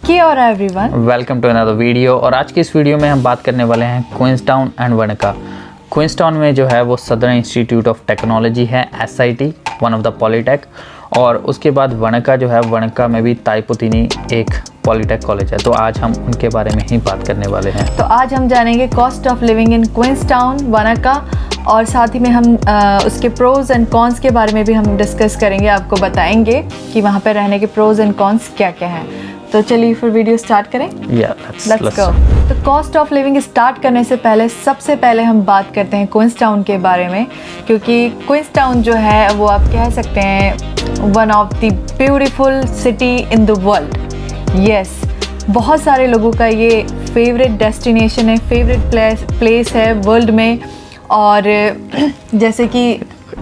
क्या हो रहा है everyone? Welcome to another video. और आज की इस वीडियो में हम बात करने वाले हैं क्वींसटाउन एंड वनका। क्वींसटाउन में जो है वो सदर्न इंस्टीट्यूट ऑफ टेक्नोलॉजी है, SIT, वन ऑफ द पॉलीटेक। और उसके बाद वनका जो है, वनका में भी ताईपुतीनी एक पॉलीटेक कॉलेज है। तो आज हम उनके बारे में ही बात करने वाले हैं। तो आज हम जानेंगे cost of living in Queenstown, Wanaka, और साथ ही में हम उसके प्रोज एंड कॉन्स के बारे में भी हम डिस्कस करेंगे, आपको बताएंगे कि वहाँ पे रहने के प्रोज एंड कॉन्स क्या क्या हैं। तो चलिए फिर वीडियो स्टार्ट करें। Let's go. तो कॉस्ट ऑफ लिविंग स्टार्ट करने से पहले सबसे पहले हम बात करते हैं क्वींसटाउन के बारे में, क्योंकि क्वींसटाउन जो है वो आप कह सकते हैं one of the beautiful city in the world. Yes, बहुत सारे लोगों का ये फेवरेट डेस्टिनेशन है, फेवरेट प्लेस है वर्ल्ड में। और जैसे कि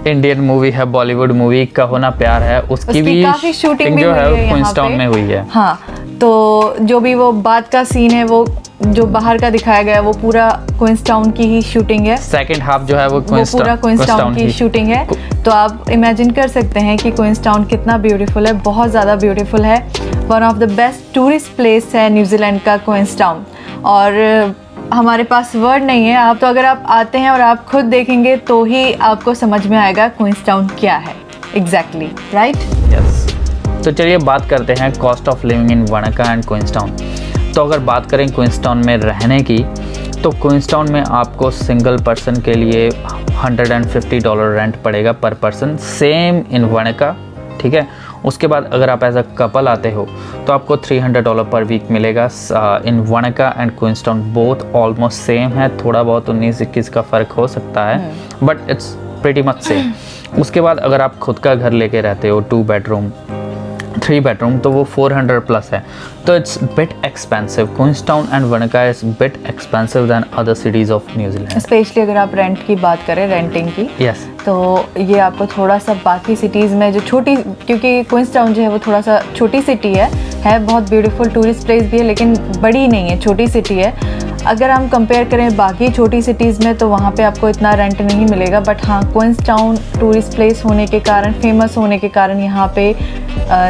इंडियन मूवी है, बॉलीवुड मूवी कहो ना प्यार है, उसकी भी काफ़ी शूटिंग जो है है क्वींसटाउन में हुई है। हाँ, तो जो भी वो बात का सीन है, वो जो बाहर का दिखाया गया है, वो पूरा क्वींसटाउन की ही शूटिंग है। सेकंड हाफ जो है वो पूरा क्वींसटाउन की शूटिंग है। तो आप इमेजिन कर सकते हैं कि क्वींसटाउन कितना ब्यूटीफुल है, बहुत ज़्यादा ब्यूटीफुल है। One of the best tourist place है न्यूजीलैंड का क्वींसटाउन। और हमारे पास वर्ड नहीं है, आप तो अगर आप आते हैं और आप खुद देखेंगे तो ही आपको समझ में आएगा क्वींसटाउन क्या है एग्जैक्टली, राइट? यस। तो चलिए बात करते हैं cost of living in Wanaka and Queenstown. तो अगर बात करें क्वींसटाउन में रहने की, तो क्वींसटाउन में आपको सिंगल पर्सन के लिए $150 रेंट पड़ेगा पर पर्सन, सेम इन वनका, ठीक है। उसके बाद अगर आप एज अ कपल आते हो तो आपको $300 पर वीक मिलेगा। In Wanaka and Queenstown both almost same है, थोड़ा बहुत 19-21 का फ़र्क हो सकता है, but it's pretty much same. उसके बाद अगर आप खुद का घर लेके रहते हो, 2 बेडरूम 3 बेडरूम, तो वो 400 प्लस है। तो it's bit expensive. Queenstown and Wanaka is bit expensive than other cities of New Zealand, specially अगर आप रेंट की बात करें, रेंटिंग की। यस। तो ये आपको थोड़ा सा बाकी सिटीज़ में जो छोटी, क्योंकि क्वींसटाउन जो है वो थोड़ा सा छोटी सिटी है बहुत ब्यूटीफुल टूरिस्ट प्लेस भी है, लेकिन बड़ी नहीं है, छोटी सिटी है। अगर हम कंपेयर करें बाकी छोटी सिटीज़ में तो वहाँ पे आपको इतना रेंट नहीं मिलेगा, बट हाँ, क्वींसटाउन टूरिस्ट प्लेस होने के कारण, फेमस होने के कारण यहाँ पे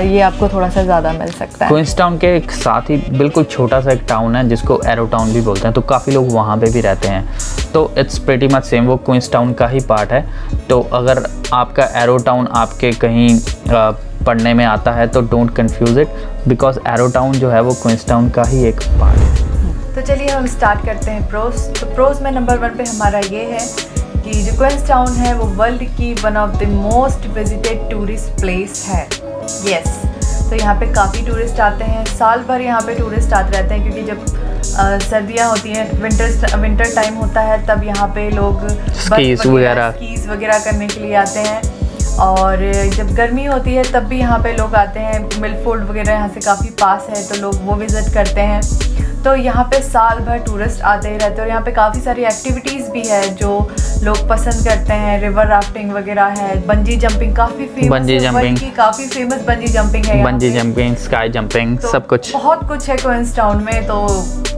ये आपको थोड़ा सा ज़्यादा मिल सकता है। क्वींसटाउन के एक साथ ही बिल्कुल छोटा सा एक टाउन है जिसको एरो टाउन भी बोलते हैं, तो काफ़ी लोग वहाँ पे भी रहते हैं। तो इट्स प्रीटी मच सेम, वो क्वींसटाउन का ही पार्ट है। तो अगर आपका एरो टाउन आपके कहीं पढ़ने में आता है तो don't confuse it, because arrow town जो है वो क्वींसटाउन का ही एक पार्ट है। तो चलिए हम स्टार्ट करते हैं प्रोज। तो प्रोज में नंबर 1 पे हमारा ये है कि जो क्वींसटाउन है वो वर्ल्ड की one of the most visited tourist place है। यस, तो यहाँ पे काफ़ी टूरिस्ट आते हैं, साल भर यहाँ पे टूरिस्ट आते रहते हैं, क्योंकि जब सर्दियाँ होती हैं, विंटर टाइम होता है, तब यहाँ पे लोग स्कीज़ वगैरह करने के लिए आते हैं। और जब गर्मी होती है तब भी यहाँ पे लोग आते हैं, मिलफोर्ड वगैरह यहाँ से काफ़ी पास है, तो लोग वो विज़िट करते हैं। तो यहाँ पे साल भर टूरिस्ट आते ही रहते हैं। और यहाँ पे काफ़ी सारी एक्टिविटीज़ भी है जो लोग पसंद करते हैं। रिवर राफ्टिंग वगैरह है, बंजी जंपिंग काफ़ी फेमस है, काफ़ी फेमस बंजी जंपिंग है, बंजी जंपिंग, स्काई जंपिंग, तो सब कुछ बहुत कुछ है क्वींसटाउन में। तो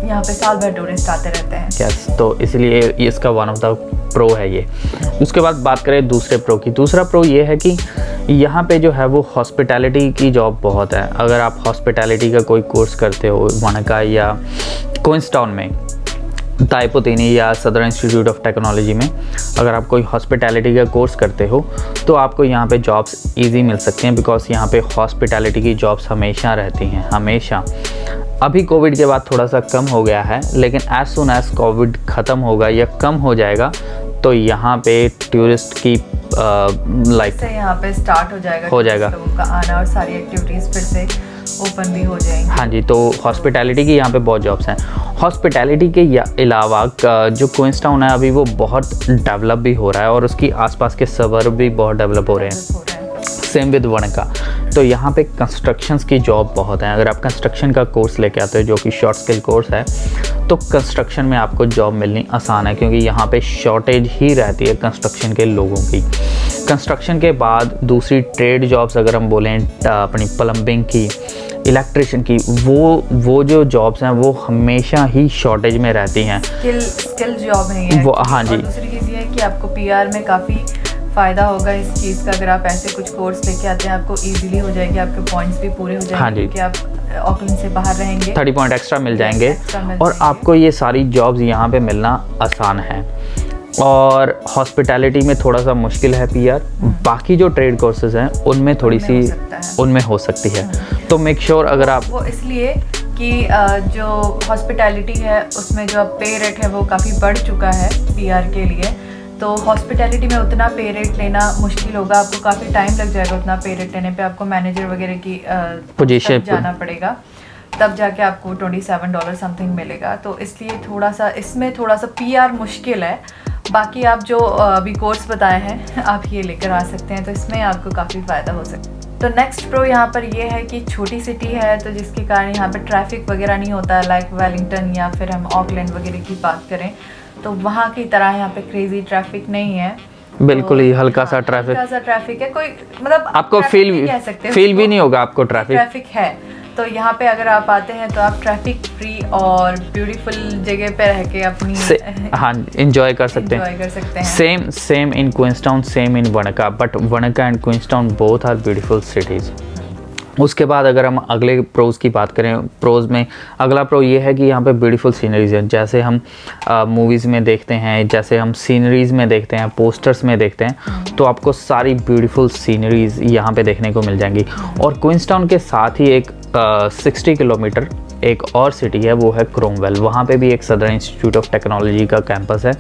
यहाँ पे साल भर टूरिस्ट आते रहते हैं। यस, तो इसलिए इसका वन ऑफ द प्रो है ये। उसके बाद बात करें दूसरे प्रो की। दूसरा प्रो ये है कि यहाँ पे जो है वो हॉस्पिटैलिटी की जॉब बहुत है। अगर आप हॉस्पिटैलिटी का कोई कोर्स करते हो वनका या क्वींसटाउन में, ताईपुतीनी या सदर्न इंस्टीट्यूट ऑफ टेक्नोलॉजी में, अगर आप कोई हॉस्पिटैलिटी का कोर्स करते हो तो आपको यहाँ पे जॉब्स इजी मिल सकती हैं, बिकॉज यहाँ पे हॉस्पिटैलिटी की जॉब्स हमेशा रहती हैं, हमेशा। अभी कोविड के बाद थोड़ा सा कम हो गया है, लेकिन एज सुन एज कोविड ख़त्म होगा या कम हो जाएगा तो यहाँ पे टूरिस्ट की लाइफ यहाँ पे स्टार्ट हो जाएगा लोगों का आना, और सारी एक्टिविटीज़ फिर से ओपन भी हो जाएंगी। हाँ जी, तो हॉस्पिटैलिटी की यहाँ पे बहुत जॉब्स हैं। हॉस्पिटैलिटी के अलावा जो क्वींसटाउन है अभी वो बहुत डेवलप भी हो रहा है, और उसकी आसपास के सबर्ब भी बहुत डेवलप हो रहे हैं, सेम विद वनका। तो यहाँ पे कंस्ट्रक्शंस की जॉब बहुत है। अगर आप कंस्ट्रक्शन का कोर्स लेके आते हो, जो कि शॉर्ट स्किल कोर्स है, तो कंस्ट्रक्शन में आपको जॉब मिलनी आसान है, क्योंकि यहाँ पे शॉर्टेज ही रहती है कंस्ट्रक्शन के लोगों की। कंस्ट्रक्शन के बाद दूसरी ट्रेड जॉब्स अगर हम बोलें, अपनी प्लम्बिंग की, इलेक्ट्रिशियन की, वो जो जॉब्स हैं वो हमेशा ही शॉर्टेज में रहती हैं। स्किल जॉब है वो। हाँ जी। दूसरी चीज़ ये है कि आपको PR में काफ़ी फ़ायदा होगा इस चीज़ का। अगर आप ऐसे कुछ कोर्स लेके आते हैं, आपको इजीली हो जाएगी, आपके पॉइंट्स भी पूरे हो जाएंगे। हाँ जी। क्योंकि आप ऑकलैंड से बाहर रहेंगे 30 पॉइंट एक्स्ट्रा मिल जाएंगे extra मिल और जाएंगे। आपको ये सारी जॉब्स यहाँ पे मिलना आसान है। और हॉस्पिटैलिटी में थोड़ा सा मुश्किल है पीआर, बाकी जो ट्रेड कोर्सेज हैं उनमें थोड़ी सी उनमें हो सकती है। तो मेक श्योर अगर आप वो इसलिए कि जो हॉस्पिटैलिटी है उसमें जो पे रेट है वो काफ़ी बढ़ चुका है पीआर के लिए, तो हॉस्पिटैलिटी में उतना पे रेट लेना मुश्किल होगा, आपको काफ़ी टाइम लग जाएगा उतना पे रेट लेने पे, आपको मैनेजर वगैरह की पोजीशन जाना पड़ेगा, तब जाके आपको $27 समथिंग मिलेगा। तो इसलिए थोड़ा सा इसमें थोड़ा सा पीआर मुश्किल है। बाकी आप जो अभी कोर्स बताए हैं आप ये लेकर आ सकते हैं, तो इसमें आपको काफ़ी फ़ायदा हो सकता है। तो नेक्स्ट प्रो यहाँ पर ये है कि छोटी सिटी है, तो जिसके कारण यहाँ पर ट्रैफिक वगैरह नहीं होता है, लाइक वेलिंगटन या फिर हम ऑकलैंड वगैरह की बात करें तो वहाँ की तरह यहाँ पे क्रेजी ट्रैफिक नहीं है, बिल्कुल ही हल्का हाँ, सा ट्रैफिक, हल्का सा ट्रैफिक है, कोई मतलब आपको फील भी नहीं होगा आपको ट्रैफिक है। तो यहाँ पे अगर आप आते हैं तो आप ट्रैफिक फ्री और ब्यूटीफुल जगह पे रह के अपनी हाँ एंजॉय कर सकते हैं। Same in Queenstown, same in Wanaka, but Wanaka and Queenstown both are beautiful cities. उसके बाद अगर हम अगले प्रोज की बात करें, प्रोज में अगला प्रो ये है कि यहाँ पे ब्यूटीफुल सीनरीज हैं, जैसे हम मूवीज़ में देखते हैं, जैसे हम सीनरीज़ में देखते हैं, पोस्टर्स में देखते हैं, तो आपको सारी ब्यूटीफुल सीनरीज़ यहाँ पे देखने को मिल जाएंगी। और क्वींसटाउन के साथ ही एक 60 किलोमीटर एक और सिटी है, वो है क्रोमवेल, वहाँ पे भी एक सदर्न इंस्टीट्यूट ऑफ टेक्नोलॉजी का कैंपस है,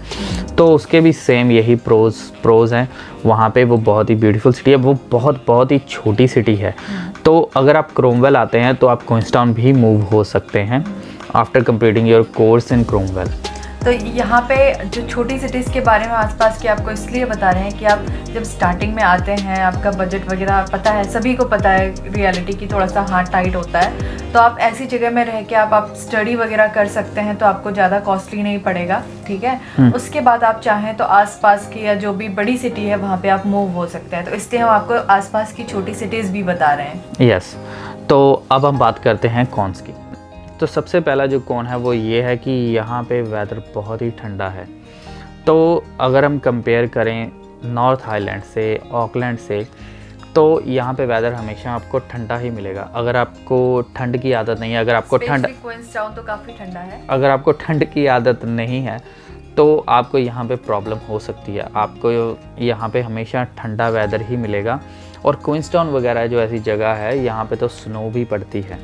तो उसके भी सेम यही प्रोज हैं। वहाँ पे वो बहुत ही ब्यूटीफुल सिटी है, वो बहुत ही छोटी सिटी है। तो अगर आप क्रोमवेल आते हैं तो आप क्वींसटाउन भी मूव हो सकते हैं after completing your course in Cromwell. तो यहाँ पे जो छोटी सिटीज़ के बारे में आसपास की आपको इसलिए बता रहे हैं कि आप जब स्टार्टिंग में आते हैं, आपका बजट वगैरह पता है, सभी को पता है रियलिटी की थोड़ा सा हाथ टाइट होता है, तो आप ऐसी जगह में रह के आप स्टडी वगैरह कर सकते हैं, तो आपको ज़्यादा कॉस्टली नहीं पड़ेगा, ठीक है। उसके बाद आप चाहें तो आसपास की या जो भी बड़ी सिटी है वहाँ पे आप मूव हो सकते हैं, तो इसलिए हम आपको आसपास की छोटी सिटीज़ भी बता रहे हैं। यस, तो अब हम बात करते हैं कॉन्स की। तो सबसे पहला जो कौन है वो ये है कि यहाँ पे वेदर बहुत ही ठंडा है। तो अगर हम कंपेयर करें नॉर्थ आइलैंड से, ऑकलैंड से, तो यहाँ पे वेदर हमेशा आपको ठंडा ही मिलेगा। अगर आपको ठंड की आदत नहीं है, अगर आपको क्वींसटाउन तो काफ़ी ठंडा है, अगर आपको ठंड की आदत नहीं है तो आपको यहाँ पे प्रॉब्लम हो सकती है। आपको यहाँ पे हमेशा ठंडा वेदर ही मिलेगा। और क्वींसटाउन वगैरह जो ऐसी जगह है यहाँ पे तो स्नो भी पड़ती है,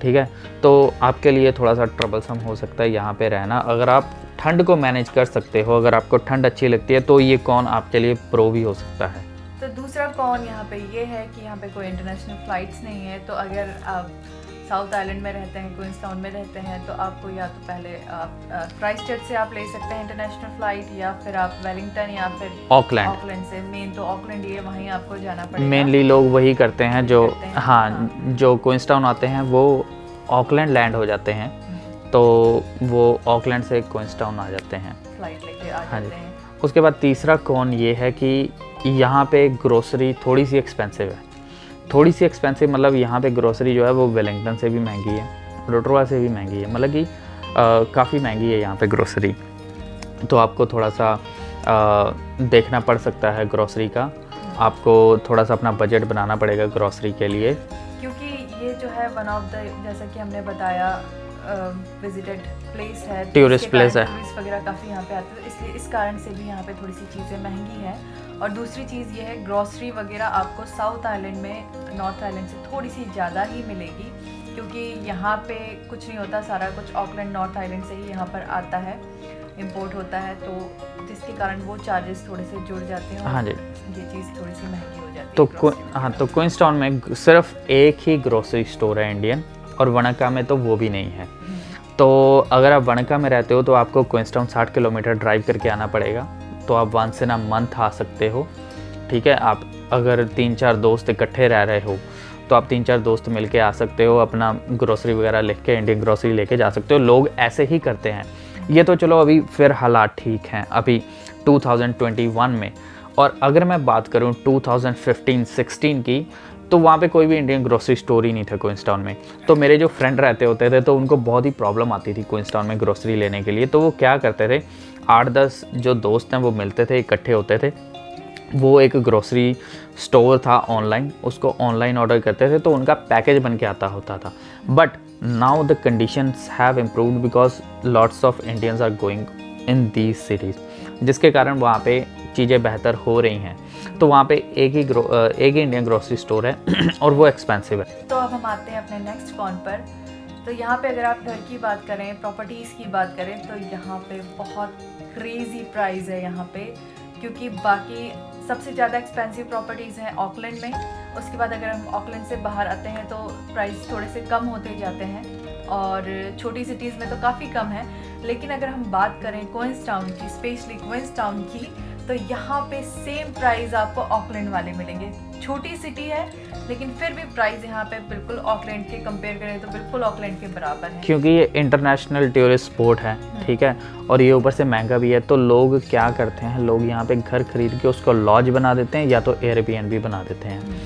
ठीक है। तो आपके लिए थोड़ा सा ट्रबलसम हो सकता है यहाँ पे रहना। अगर आप ठंड को मैनेज कर सकते हो, अगर आपको ठंड अच्छी लगती है, तो ये कौन आपके लिए प्रो भी हो सकता है। तो दूसरा कौन यहाँ पे ये है कि यहाँ पे कोई इंटरनेशनल फ़्लाइट्स नहीं है, तो अगर आप साउथ आइलैंड में रहते हैं, क्वींसटाउन में रहते हैं, तो आपको या तो पहले क्राइस्टचर्च से आप ले सकते हैं इंटरनेशनल फ़्लाइट, या फिर आप वेलिंगटन या फिर ऑकलैंड से। मेन तो ऑकलैंड ये वहीं आपको जाना पड़ेगा। मेनली लोग वही करते हैं जो जो क्वींसटाउन आते हैं वो ऑकलैंड लैंड हो जाते हैं, तो वो ऑकलैंड से क्वींसटाउन आ जाते हैं, फ्लाइट लेके आ जाते हैं। उसके बाद तीसरा कौन ये है कि यहाँ पे ग्रोसरी थोड़ी सी एक्सपेंसिव है। थोड़ी सी एक्सपेंसिव मतलब यहाँ पे ग्रोसरी जो है वो वेलिंगटन से भी महंगी है, रोटोवा से भी महंगी है, मतलब कि काफ़ी महंगी है यहाँ पे ग्रोसरी। तो आपको थोड़ा सा देखना पड़ सकता है ग्रोसरी का, आपको थोड़ा सा अपना बजट बनाना पड़ेगा ग्रोसरी के लिए, क्योंकि ये जो है वन ऑफ द, जैसा कि हमने बताया, विजिटेड प्लेस है, टूरिस्ट प्लेस है, टूरिस्ट वगैरह काफ़ी यहाँ पे आते हैं, इसलिए इस कारण से भी यहाँ पे थोड़ी सी चीज़ें महंगी हैं। और दूसरी चीज़ ये है, ग्रॉसरी वगैरह आपको साउथ आइलैंड में नॉर्थ आइलैंड से थोड़ी सी ज़्यादा ही मिलेगी, क्योंकि यहाँ पे कुछ नहीं होता, सारा कुछ ऑकलैंड नॉर्थ आइलैंड से ही यहाँ पर आता है, इंपोर्ट होता है, तो जिसके कारण वो चार्जेस थोड़े से जुड़ जाते हैं। हाँ जी, ये चीज़ थोड़ी सी महंगी हो जाती है। तो क्वींसटाउन में सिर्फ एक ही ग्रोसरी स्टोर है इंडियन, और वनका में तो वो भी नहीं है। तो अगर आप वनका में रहते हो तो आपको क्वींसटाउन 60 किलोमीटर ड्राइव करके आना पड़ेगा, तो आप वंस इन अ मंथ आ सकते हो, ठीक है। आप अगर 3-4 दोस्त इकट्ठे रह रहे हो तो आप 3-4 दोस्त मिलके आ सकते हो, अपना ग्रोसरी वगैरह लेके, इंडियन ग्रोसरी लेके जा सकते हो। लोग ऐसे ही करते हैं। ये तो चलो अभी फिर हालात ठीक हैं अभी 2021 में। और अगर मैं बात करूं 2015-16 की, तो वहाँ पे कोई भी इंडियन ग्रोसरी स्टोर ही नहीं था क्वींसटाउन में। तो मेरे जो फ्रेंड रहते होते थे तो उनको बहुत ही प्रॉब्लम आती थी क्वींसटाउन में ग्रोसरी लेने के लिए। तो वो क्या करते थे, 8-10 जो दोस्त हैं वो मिलते थे, इकट्ठे होते थे, वो एक ग्रोसरी स्टोर था ऑनलाइन, उसको ऑनलाइन ऑर्डर करते थे तो उनका पैकेज बन के आता होता था। But now the conditions have improved because lots of Indians are going in these cities, जिसके कारण वहाँ पे चीज़ें बेहतर हो रही हैं। तो वहाँ पे एक ही इंडियन ग्रोसरी स्टोर है और वो एक्सपेंसिव है। तो अब हम आते हैं अपने नेक्स्ट कॉन पर। तो यहाँ पे अगर आप घर की बात करें, प्रॉपर्टीज़ की बात करें, तो यहाँ पे बहुत क्रेज़ी प्राइस है यहाँ पे, क्योंकि बाकी सबसे ज़्यादा एक्सपेंसिव प्रॉपर्टीज़ हैं ऑकलैंड में। उसके बाद अगर हम ऑकलैंड से बाहर आते हैं तो प्राइस थोड़े से कम होते जाते हैं, और छोटी सिटीज़ में तो काफ़ी कम है। लेकिन अगर हम बात करें क्वींसटाउन की, स्पेशली क्वींसटाउन की, तो यहाँ पे सेम प्राइस आपको ऑकलैंड वाले मिलेंगे। छोटी सिटी है लेकिन फिर भी प्राइस यहाँ पे बिल्कुल ऑकलैंड के कंपेयर करें तो बिल्कुल ऑकलैंड के बराबर है, क्योंकि ये इंटरनेशनल टूरिस्ट स्पॉट है, ठीक है, और ये ऊपर से महंगा भी है। तो लोग क्या करते हैं, लोग यहाँ पे घर खरीद के उसको लॉज बना देते हैं या तो एयरबीएनबी बना देते हैं।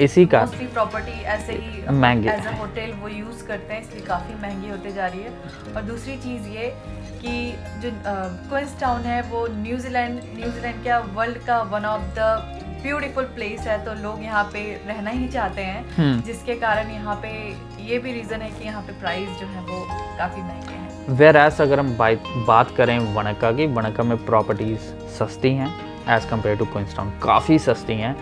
इसी का मोस्टली प्रॉपर्टी ऐसे ही महंगी एज अ होटल वो यूज़ करते हैं, इसलिए काफ़ी महंगी होते जा रही है। और दूसरी चीज़ ये कि जो क्वींसटाउन है वो न्यूजीलैंड क्या वर्ल्ड का one of the beautiful place है, तो लोग यहाँ पे रहना ही चाहते हैं, जिसके कारण यहाँ पे ये भी रीज़न है कि यहाँ पे प्राइस जो है वो काफ़ी महंगे हैं। वेरएज़ अगर हम बात करें वनका की, वनका में प्रॉपर्टीज़ सस्ती हैं एज़ कम्पेयर टू क्वींसटाउन, काफ़ी सस्ती हैं।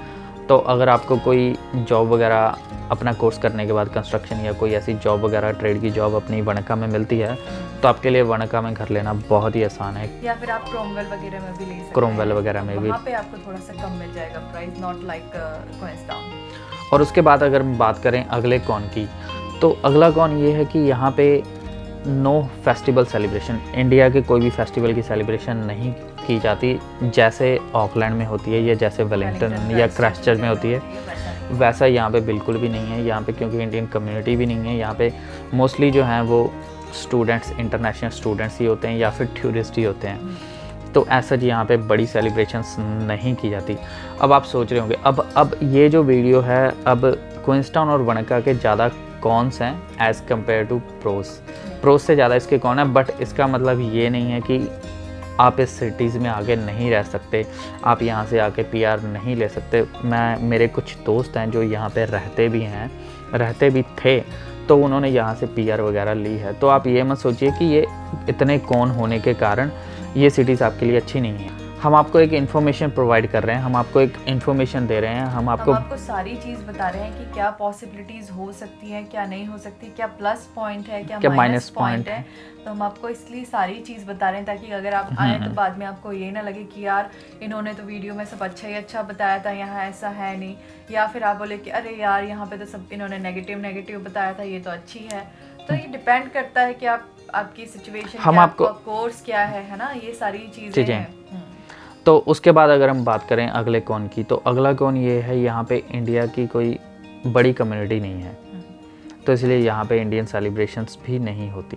तो अगर आपको कोई जॉब वगैरह अपना कोर्स करने के बाद कंस्ट्रक्शन या कोई ऐसी जॉब वगैरह ट्रेड की जॉब अपनी वनका में मिलती है तो आपके लिए वनका में घर लेना बहुत ही आसान है। या फिर आप क्रोमवेल वगैरह में भी ले सकते हैं। क्रोमवेल वगैरह में भी वहाँ पे आपको थोड़ा सा कम मिल जाएगा प्राइस, नॉट लाइक क्वींसटाउन। और उसके बाद अगर हम बात करें अगले कॉन की, तो अगला कॉन ये है कि यहाँ पे नो फेस्टिवल सेलिब्रेशन, इंडिया के कोई भी फेस्टिवल की सेलिब्रेशन नहीं की जाती जैसे ऑकलैंड में होती है या जैसे वेलिंगटन या क्राइस्टचर्च में होती है, वैसा यहाँ पे बिल्कुल भी नहीं है। यहाँ पे क्योंकि इंडियन कम्युनिटी भी नहीं है, यहाँ पे मोस्टली जो हैं वो स्टूडेंट्स, इंटरनेशनल स्टूडेंट्स ही होते हैं या फिर टूरिस्ट ही होते हैं। तो ऐसा जी यहाँ पे बड़ी सेलिब्रेशंस नहीं की जाती। अब आप सोच रहे होंगे अब ये जो वीडियो है, अब क्वींसटाउन और वनका के ज़्यादा कॉन्स हैं एज़ कम्पेयर टू प्रोस से ज़्यादा इसके कौन है। बट इसका मतलब ये नहीं है कि आप इस सिटीज़ में आके नहीं रह सकते, आप यहाँ से आके पीआर नहीं ले सकते। मेरे कुछ दोस्त हैं जो यहाँ पे रहते भी थे, तो उन्होंने यहाँ से पीआर वगैरह ली है। तो आप ये मत सोचिए कि ये इतने कौन होने के कारण ये सिटीज़ आपके लिए अच्छी नहीं है। हम आपको एक इन्फॉर्मेशन प्रोवाइड कर रहे हैं, हम आपको एक इन्फॉर्मेशन दे रहे हैं, हम आपको सारी चीज़ बता रहे हैं कि क्या पॉसिबिलिटीज़ हो सकती हैं, क्या नहीं हो सकती, क्या प्लस पॉइंट है, क्या माइनस पॉइंट है। तो हम आपको इसलिए सारी चीज़ बता रहे हैं ताकि अगर आप आए तो बाद में आपको ये ना लगे कि यार इन्होंने तो वीडियो में सब अच्छा ही अच्छा बताया था, यहाँ ऐसा है नहीं, या फिर आप बोले कि अरे यार यहाँ पे तो सब इन्होंने नेगेटिव बताया था, ये तो अच्छी है। तो ये डिपेंड करता है कि आपकी सिचुएशन, हम आपको कोर्स क्या है ना, ये सारी चीज़ें हैं। तो उसके बाद अगर हम बात करें अगले कौन की, तो अगला कौन ये है, यहाँ पे इंडिया की कोई बड़ी कम्युनिटी नहीं है, तो इसलिए यहाँ पे इंडियन सेलिब्रेशंस भी नहीं होती।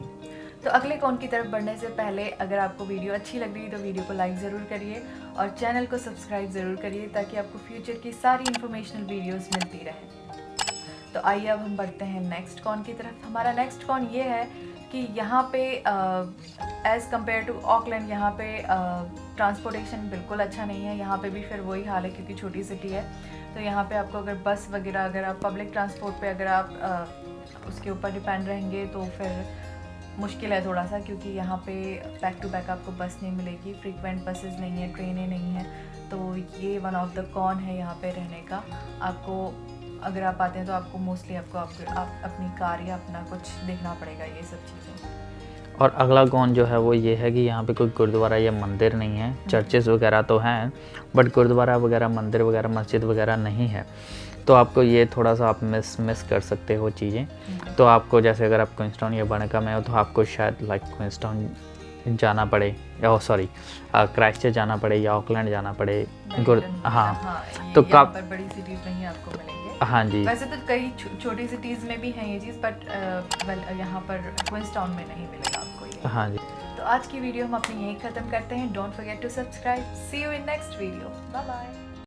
तो अगले कौन की तरफ बढ़ने से पहले अगर आपको वीडियो अच्छी लग रही है तो वीडियो को लाइक ज़रूर करिए और चैनल को सब्सक्राइब ज़रूर करिए ताकि आपको फ्यूचर की सारी इन्फॉर्मेशनल वीडियोस मिलती रहे। तो आइए अब हम बढ़ते हैं नेक्स्ट कौन की तरफ। हमारा नेक्स्ट कौन ये है कि यहाँ पे एज़ कम्पेयर टू ऑकलैंड यहाँ पे ट्रांसपोर्टेशन बिल्कुल अच्छा नहीं है। यहाँ पे भी फिर वही हाल है क्योंकि छोटी सिटी है, तो यहाँ पे आपको अगर बस वगैरह, अगर आप पब्लिक ट्रांसपोर्ट पे अगर आप उसके ऊपर डिपेंड रहेंगे तो फिर मुश्किल है थोड़ा सा, क्योंकि यहाँ पे बैक टू बैक आपको बस नहीं मिलेगी, फ्रीक्वेंट बसेस नहीं है, ट्रेनें नहीं हैं। तो ये वन ऑफ द कॉन है यहाँ पे रहने का। आपको अगर आप आते हैं तो आपको मोस्टली आप अपनी कार या अपना कुछ देखना पड़ेगा, ये सब चीज़ें। और अगला कौन जो है वो ये है कि यहाँ पे कोई गुरुद्वारा या मंदिर नहीं है। चर्चेस वगैरह तो हैं बट गुरुद्वारा वगैरह, मंदिर वगैरह, मस्जिद वगैरह नहीं है। तो आपको ये थोड़ा सा आप मिस कर सकते हो चीज़ें। तो आपको जैसे अगर आप क्वींसटाउन या वनका में हो तो आपको शायद लाइक क्वींसटाउन जाना पड़े या क्राइस्टचर्च जाना पड़े या ऑकलैंड जाना पड़े। हाँ, तो काफ़ी बड़ी सिटीज़ नहीं आपको मिलेंगे। हाँ जी, वैसे तो कई छोटी सिटीज़ में भी हैं ये चीज़, बट यहाँ पर क्वींसटाउन में नहीं मिलेगा आपको ये। हाँ जी। तो आज की वीडियो हम अपनी यहीं ख़त्म करते हैं। Don't forget to subscribe. See you in next video. Bye bye.